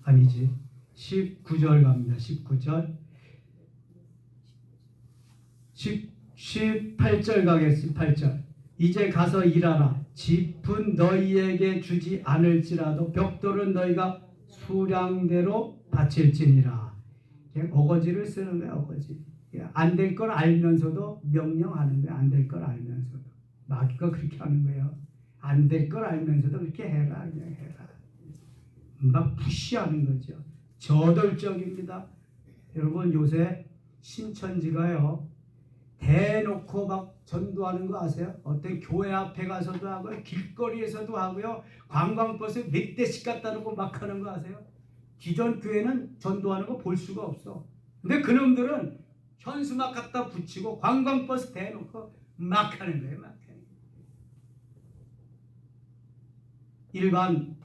S1: 아니지. 19절 갑니다. 19절. 18절 가겠습니다. 18절. 이제 가서 일하라. 집은 너희에게 주지 않을지라도 벽돌은 너희가 수량대로 바칠지니라. 어거지를 쓰는 거야. 어거지. 안 될 걸 알면서도 명령하는 거야. 안 될 걸 알면서도. 마귀가 그렇게 하는 거예요. 안 될 걸 알면서도 그렇게 해라. 그냥 해라. 막 푸시하는 거죠. 저돌적입니다. 여러분 요새 신천지가요. 대놓고 막 전도하는 거 아세요? 어떤 교회 앞에 가서도 하고요. 길거리에서도 하고요. 관광버스 몇 대씩 갖다 놓고 막 하는 거 아세요? 기존 교회는 전도하는 거 볼 수가 없어. 근데 그놈들은 현수막 갖다 붙이고 관광버스 대놓고 막 하는 거예요. 막 하는 거예요. 일반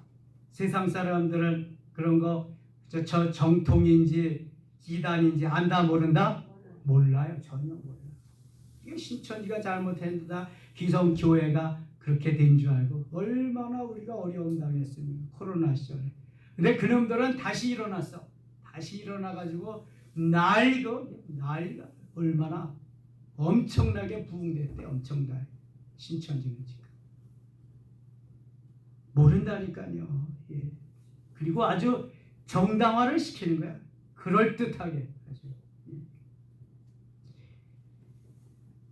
S1: 세상 사람들은 그런 거 저 정통인지 이단인지 안다 모른다? 몰라요. 전혀 몰라요. 이게 신천지가 잘못했다. 기성교회가 그렇게 된 줄 알고 얼마나 우리가 어려움 당했습니까? 코로나 시절에. 근데 그놈들은 다시 일어났어. 다시 일어나가지고 난리가 얼마나 엄청나게 부흥됐대. 엄청나게. 신천지는 지금. 모른다니까요. 예. 그리고 아주 정당화를 시키는 거야. 그럴듯하게. 아주.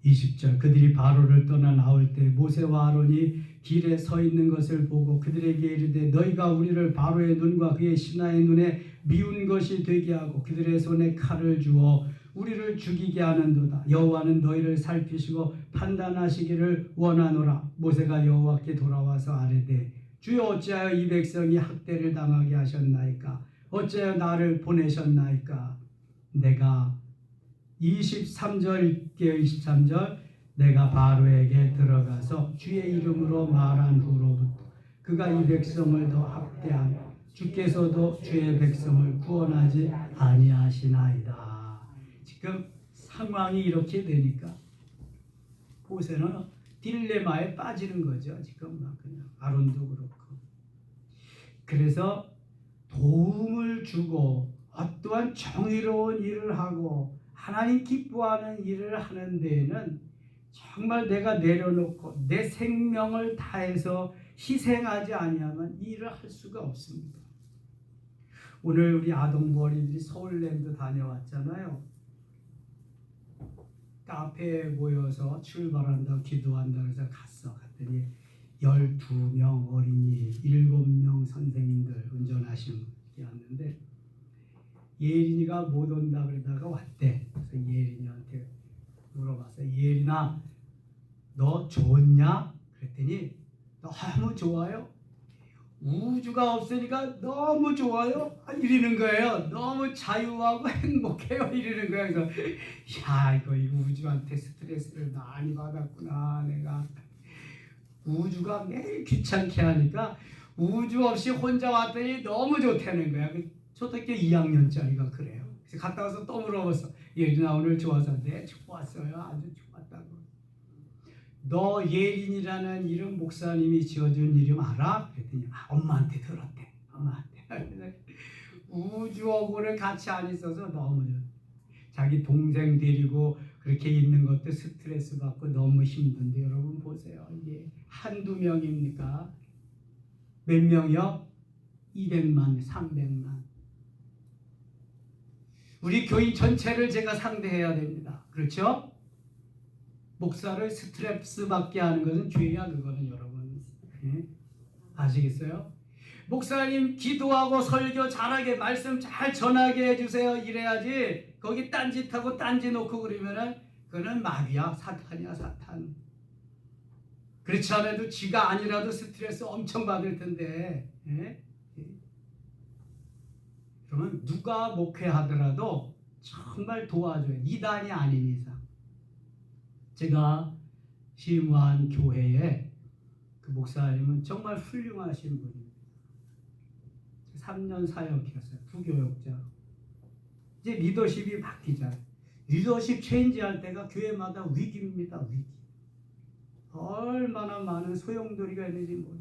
S1: 20절. 그들이 바로를 떠나 나올 때 모세와 아론이 길에 서 있는 것을 보고 그들에게 이르되 너희가 우리를 바로의 눈과 그의 신하의 눈에 미운 것이 되게 하고 그들의 손에 칼을 주어 우리를 죽이게 하는도다. 여호와는 너희를 살피시고 판단하시기를 원하노라. 모세가 여호와께 돌아와서 아뢰되 주여 어찌하여 이 백성이 학대를 당하게 하셨나이까? 어찌하여 나를 보내셨나이까? 내가 23절 23절 내가 바로에게 들어가서 주의 이름으로 말한 후로부터 그가 이 백성을 더 학대하며 주께서도 주의 백성을 구원하지 아니하시나이다. 지금 상황이 이렇게 되니까 모세는 딜레마에 빠지는 거죠. 지금 막 그냥 아론도 그렇고. 그래서 도움을 주고 어떠한 정의로운 일을 하고 하나님 기뻐하는 일을 하는 데에는 정말 내가 내려놓고 내 생명을 다해서 희생하지 아니하면 이 일을 할 수가 없습니다. 오늘 우리 아동부 어린이들이 서울랜드 다녀왔잖아요. 카페에 모여서 출발한다고 기도한다고 해서 갔더니 12명 어린이, 7명 선생님들 운전하시는 분이 왔는데 예린이가 못 온다 그러다가 왔대. 그래서 예린이한테 물어봤어요. 예린아, 너 좋냐? 그랬더니 너무 좋아요. 우주가 없으니까 너무 좋아요. 이러는 거예요. 너무 자유하고 행복해요. 이러는 거예요. 그래서 야, 이거 우주한테 스트레스를 많이 받았구나. 내가 우주가 매일 귀찮게 하니까 우주 없이 혼자 왔더니 너무 좋다는 거야. 초등학교 2학년짜리가 그래요. 그래서 갔다 와서 또 물어봤어. 예린아 오늘 좋아서? 네, 좋았어요. 아주 좋았다고. 너 예린이라는 이름 목사님이 지어준 이름 알아? 그랬더니 엄마한테 들었대. 엄마한테. 우주하고는 같이 안 있어서 너무 자기 동생 데리고 그렇게 있는 것도 스트레스 받고 너무 힘든데 여러분 보세요. 이게 한두 명입니까? 몇 명이요? 200만, 300만. 우리 교인 전체를 제가 상대해야 됩니다. 그렇죠? 목사를 스트랩스 받게 하는 것은 죄야. 그거는 여러분 아시겠어요? 목사님 기도하고 설교 잘하게 말씀 잘 전하게 해주세요. 이래야지. 거기 딴짓하고 딴지 놓고 그러면은 그거는 마귀야. 사탄이야. 사탄. 그렇지 않아도 지가 아니라도 스트레스 엄청 받을 텐데. 그러면 누가 목회하더라도 정말 도와줘요. 이단이 아닌 이상. 제가 심우한 교회에 그 목사님은 정말 훌륭하신 분입니다. 3년 사역했어요. 부교역자로. 이제 리더십이 바뀌잖아요. 리더십 체인지할 때가 교회마다 위기입니다. 위기. 얼마나 많은 소용돌이가 있는지 몰라요.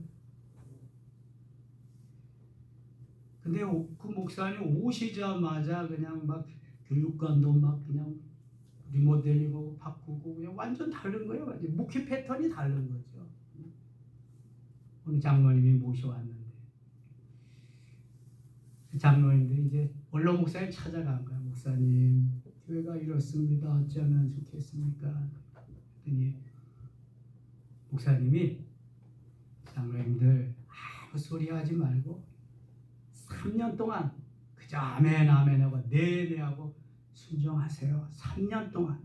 S1: 근데 그 목사님 오시자마자 그냥 막 교육관도 막 그냥 리모델링하고 바꾸고 그냥 완전 다른 거예요. 완전 목회 패턴이 다른 거죠. 오늘 장로님이 모셔왔는데 그 장로님들이 이제 원로 목사님 찾아간 거야. 목사님 교회가 이렇습니다. 어쩌면 좋겠습니까? 그랬더니 목사님이 장로님들 아무 소리 하지 말고 3년 동안 그저 아멘 아멘 하고 네네 하고 순종하세요. 3년 동안.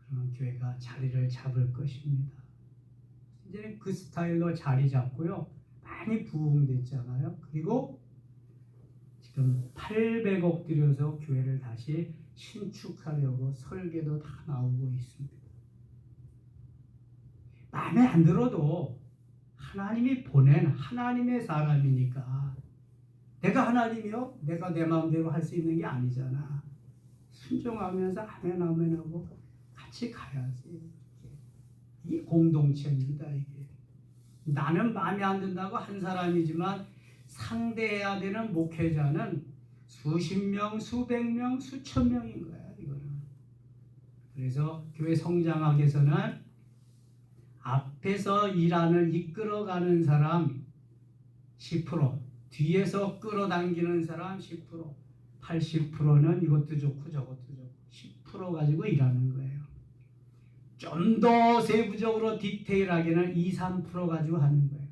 S1: 그러면 교회가 자리를 잡을 것입니다. 이제는 그 스타일로 자리 잡고요. 많이 부흥됐잖아요. 그리고 지금 800억 들여서 교회를 다시 신축하려고 설계도 다 나오고 있습니다. 마음에 안 들어도 하나님이 보낸 하나님의 사람이니까 내가 하나님이요? 내가 내 마음대로 할 수 있는 게 아니잖아. 순종하면서 아멘 아멘 하고 같이 가야지. 이게 공동체입니다. 이게 나는 마음에 안 든다고 한 사람이지만 상대해야 되는 목회자는 수십 명, 수백 명, 수천 명인 거야. 이거는. 그래서 교회 성장하기 위해서는 앞에서 일안을 이끌어가는 사람 10%, 뒤에서 끌어당기는 사람 10%, 80%는 이것도 좋고 저것도 좋고 10% 가지고 일하는 거예요. 좀 더 세부적으로 디테일하게는 2, 3% 가지고 하는 거예요.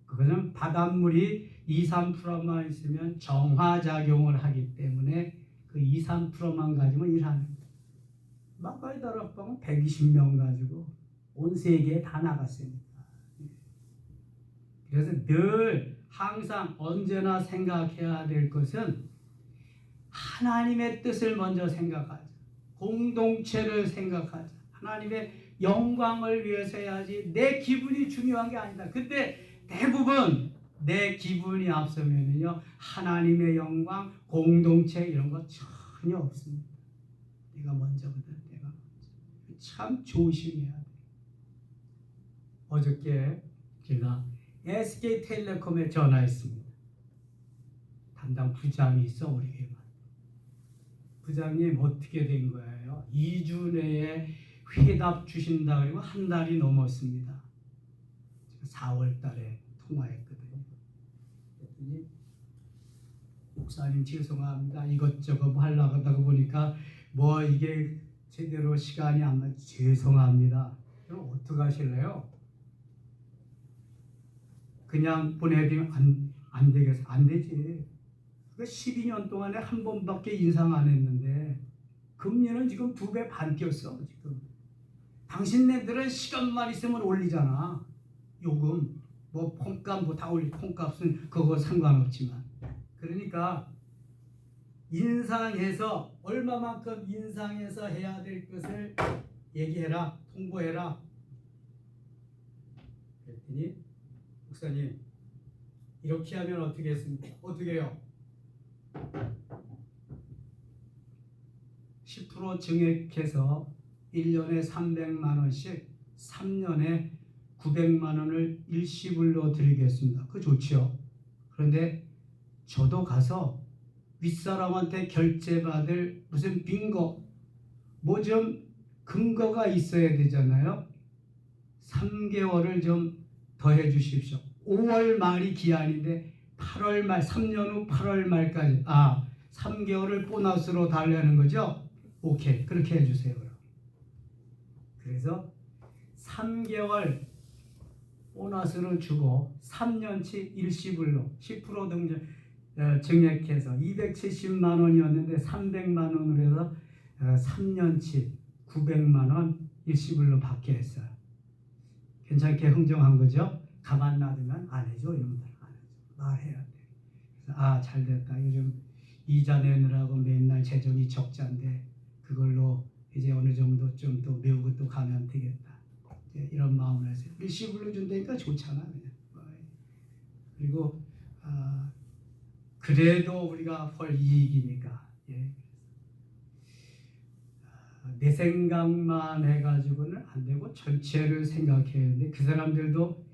S1: 그것은 바닷물이 2, 3%만 있으면 정화작용을 하기 때문에 그 2, 3%만 가지고 일하는 거예요. 마가의 다락방은 120명 가지고 온 세계에 다 나갔으니까. 그래서 늘 항상 언제나 생각해야 될 것은 하나님의 뜻을 먼저 생각하자. 공동체를 생각하자. 하나님의 영광을 위해서 해야지 내 기분이 중요한 게 아니다. 근데 대부분 내 기분이 앞서면요 하나님의 영광, 공동체 이런 거 전혀 없습니다. 내가 먼저거든. 내가 먼저. 참 조심해야 돼. 어저께 제가 SK텔레콤에 전화했습니다. 담당 부장이 있어 우리 회만. 부장님 어떻게 된 거예요? 2주 내에 회답 주신다 그리고 한 달이 넘었습니다. 제가 4월 달에 통화했거든요. 그랬더니 목사님 죄송합니다. 이것저것 하려고 하다가 보니까 뭐 이게 제대로 시간이 안 맞. 죄송합니다. 그럼 어떻게 하실래요? 그냥 보내드리면 안 되겠어. 안 되지. 12년 동안에 한 번밖에 인상 안 했는데 금리는 지금 2배 반 뛰었어. 지금 당신네들은 시간만 있으면 올리잖아. 요금 뭐 폰값 뭐 다 올리. 폰값은 그거 상관없지만 그러니까 인상해서 얼마만큼 인상해서 해야 될 것을 얘기해라. 통보해라. 그랬더니 목사님 이렇게 하면 어떻게 했습니까? 어떻게 해요? 10% 증액해서 1년에 300만 원씩 3년에 900만 원을 일시불로 드리겠습니다. 그거 좋지요. 그런데 저도 가서 윗사람한테 결제받을 무슨 빙고 뭐 좀 근거가 있어야 되잖아요. 3개월을 좀 더 해주십시오. 5월 말이 기한인데 8월 말 3년 후 8월 말까지 3 3개월을 보너스로 달라는 거죠. 오케이, 그렇게 해주세요. 그럼. 그래서 3개월 보너스를 주고 3년치 일시불로 10% 증액해서 270만 원이었는데 300만 원으로 해서 3년치 900만 원 일시불로 받게 했어요. 괜찮게 흥정한 거죠. 가만 놔두면 안 해줘. 이놈들 안 해줘. 말해야 돼. 그래서 잘 됐다. 요즘 이자 내느라고 맨날 재정이 적자인데 그걸로 이제 어느 정도 좀 또 메우고 또 가면 되겠다. 이런 마음을 해서 일시불로 준다니까 좋잖아. 그냥. 그리고 그래도 우리가 헐 이익이니까. 예. 내 생각만 해가지고는 안 되고 전체를 생각해야 되는데 그 사람들도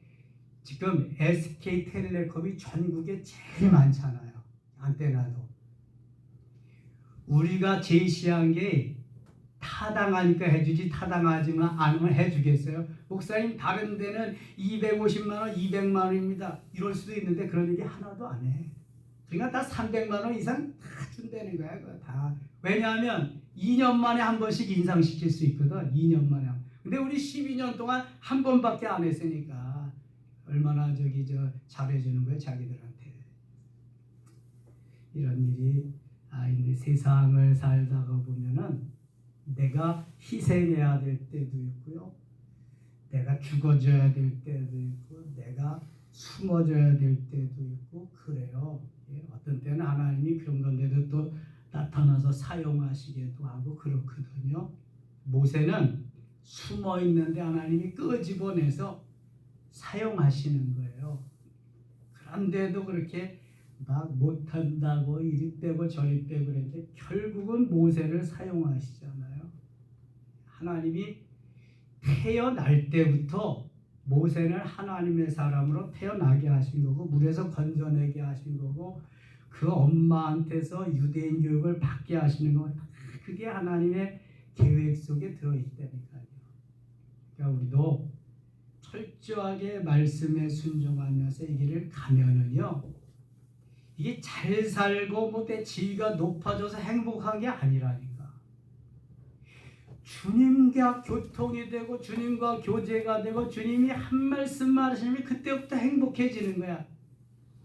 S1: 지금 SK텔레콤이 전국에 제일 많잖아요. 안테나도. 우리가 제시한 게 타당하니까 해주지 타당하지만 않으면 해주겠어요? 목사님 다른 데는 250만 원, 200만 원입니다. 이럴 수도 있는데 그런 얘기 하나도 안 해. 그러니까 다 300만 원 이상 다 준다는 거야. 그거 다. 왜냐하면 2년 만에 한 번씩 인상시킬 수 있거든. 2년 만에. 근데 우리 12년 동안 한 번밖에 안 했으니까 얼마나 잘해주는 거야 자기들한테. 이런 일이 이제 세상을 살다가 보면은 내가 희생해야 될 때도 있고요. 내가 죽어줘야 될 때도 있고 내가 숨어줘야 될 때도 있고 그래요. 어떤 때는 하나님이 그런 건데도 또 나타나서 사용하시기도 하고 그렇거든요. 모세는 숨어 있는데 하나님이 끄집어내서 사용하시는 거예요. 그런데도 그렇게 막 못한다고 이리 빼고 저리 빼고 그랬는데 결국은 모세를 사용하시잖아요. 하나님이 태어날 때부터 모세는 하나님의 사람으로 태어나게 하신 거고 물에서 건져내게 하신 거고 그 엄마한테서 유대인 교육을 받게 하시는 거 그게 하나님의 계획 속에 들어있다니까요. 그러니까 우리도 철저하게 말씀에 순종하면서 이 길을 가면은요 이게 잘 살고 뭐 내 지위가 높아져서 행복한 게 아니라니까. 주님과 교통이 되고 주님과 교제가 되고 주님이 한 말씀만 하시면 그때부터 행복해지는 거야.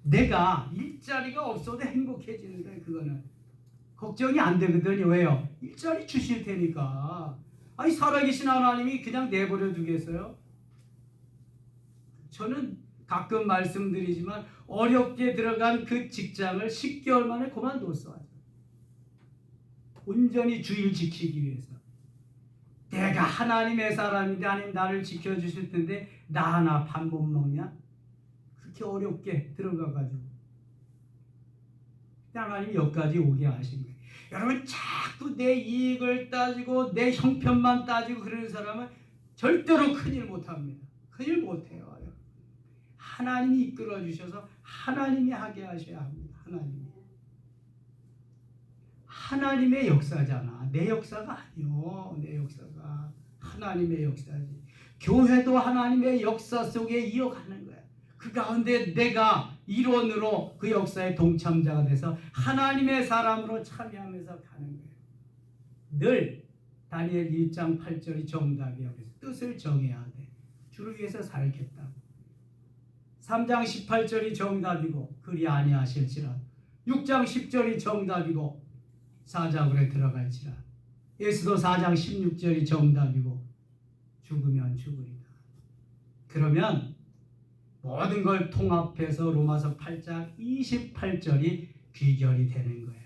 S1: 내가 일자리가 없어도 행복해지는 거야. 그거는 걱정이 안 되거든요. 왜요? 일자리 주실 테니까. 살아계신 하나님이 그냥 내버려 두겠어요? 저는 가끔 말씀드리지만 어렵게 들어간 그 직장을 10개월 만에 그만뒀어요. 온전히 주일 지키기 위해서. 내가 하나님의 사람인데 하나님 나를 지켜주실 텐데 나 하나 밥 못 먹냐? 그렇게 어렵게 들어가가지고 하나님이 여기까지 오게 하신 거예요. 여러분 자꾸 내 이익을 따지고 내 형편만 따지고 그러는 사람은 절대로 큰일 못합니다. 큰일 못해요. 하나님이 이끌어 주셔서 하나님이 하게 하셔야 합니다. 하나님의 역사잖아. 내 역사가 아니요. 내 역사가 하나님의 역사지. 교회도 하나님의 역사 속에 이어가는 거야. 그 가운데 내가 일원으로 그 역사의 동참자가 돼서 하나님의 사람으로 참여하면서 가는 거예요. 늘 다니엘 1장 8절이 정답이야. 그래서 뜻을 정해야 돼. 주를 위해서 살겠다. 3장 18절이 정답이고 그리 아니하실지라 6장 10절이 정답이고 사자굴에 들어갈지라 에스더 4장 16절이 정답이고 죽으면 죽으리라. 그러면 모든 걸 통합해서 로마서 8장 28절이 귀결이 되는 거야.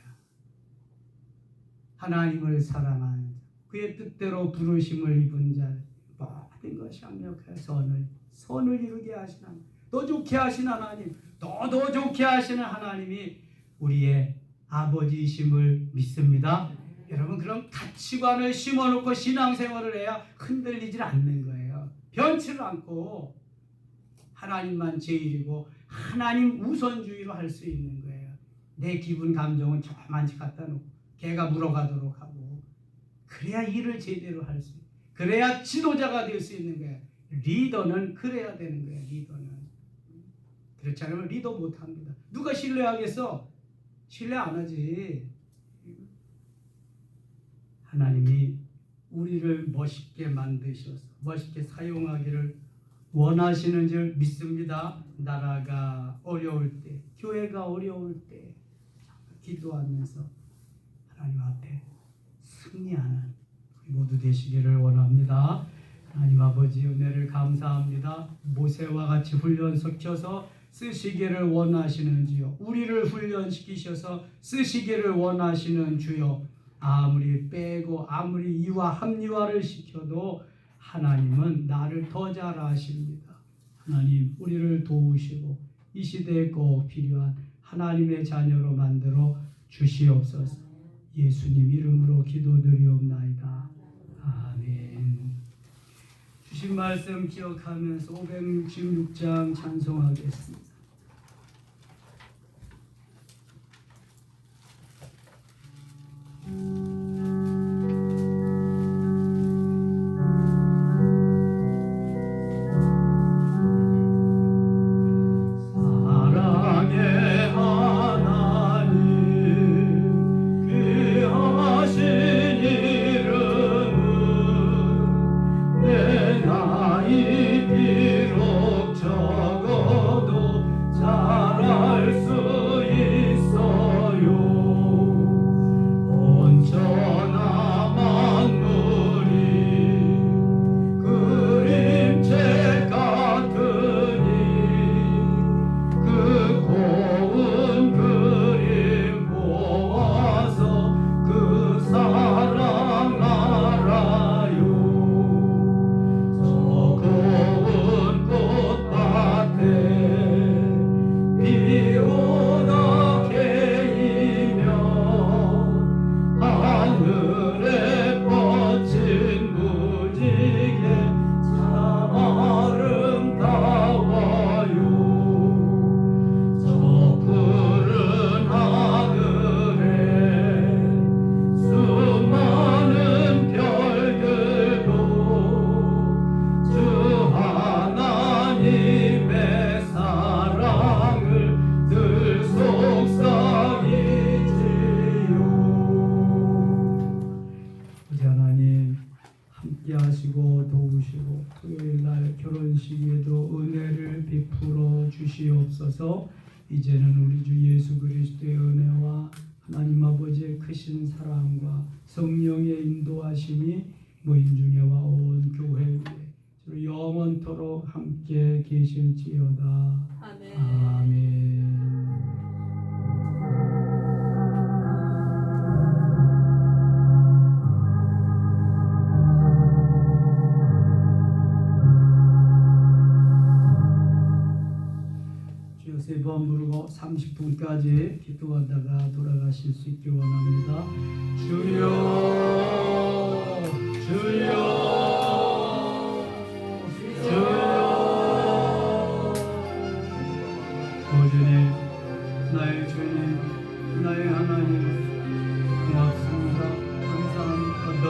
S1: 하나님을 사랑하는 그의 뜻대로 부르심을 입은 자 모든 것이 합력해 선을 이루게 하시는 하나님. 더 좋게 하신 하나님, 더 좋게 하시는 하나님이 우리의 아버지이심을 믿습니다. 여러분 그런 가치관을 심어놓고 신앙생활을 해야 흔들리질 않는 거예요. 변치를 않고 하나님만 제일이고 하나님 우선주의로 할 수 있는 거예요. 내 기분 감정은 저만치 갖다 놓고 걔가 물어가도록 하고 그래야 일을 제대로 할 수 있어요. 그래야 지도자가 될 수 있는 거예요. 리더는 그래야 되는 거예요. 리더는. 그렇지 않으면 리더 못합니다. 누가 신뢰하겠어? 신뢰 안 하지. 하나님이 우리를 멋있게 만드셔서 멋있게 사용하기를 원하시는 줄 믿습니다. 나라가 어려울 때, 교회가 어려울 때 기도하면서 하나님 앞에 승리하는 우리 모두 되시기를 원합니다. 하나님 아버지 은혜를 감사합니다. 모세와 같이 훈련시켜서 쓰시기를 원하시는 주여, 우리를 훈련시키셔서 쓰시기를 원하시는 주여, 아무리 빼고 아무리 이와 합리화를 시켜도 하나님은 나를 더 잘 아십니다. 하나님 우리를 도우시고 이 시대에 꼭 필요한 하나님의 자녀로 만들어 주시옵소서. 예수님 이름으로 기도드리옵나이다. 아멘. 주신 말씀 기억하면서 566장 찬송하겠습니다.
S2: 사랑의 하나님 귀하신 이름은 내 나이 비록 적어도 잘알 수 있어요. 온 천하 만물이 그림책 같으니 그 고운 그림 보아서 그 사랑 알아요. 저 고운 꽃밭에 비 오나 개이며 하늘에 뻗친 무지개 참 아름다워요. 저 푸른 하늘에 수많은 별들도 주 하나님의 사랑을 늘 속삭이지요.
S1: 아버지 하나님 함께 하시고 도우시고 토요일날 결혼식에도 은혜를 베풀어 주시옵소서. 이제는 우리 주 예수 그리스도의 은혜와 하나님 아버지의 크신 사랑과 성령의 인도하심이 모임 중에와 온 교회 위에 주로 영원토록 함께 계실지어다.
S3: 아멘.
S1: 아멘. 주여 세 번 부르고 30분까지 기도하다가 돌아가실 수 있기 원합니다. 주여 주여 주여. 주님 나의 주님 나의 하나님 고맙습니다. 감사합니다. 주여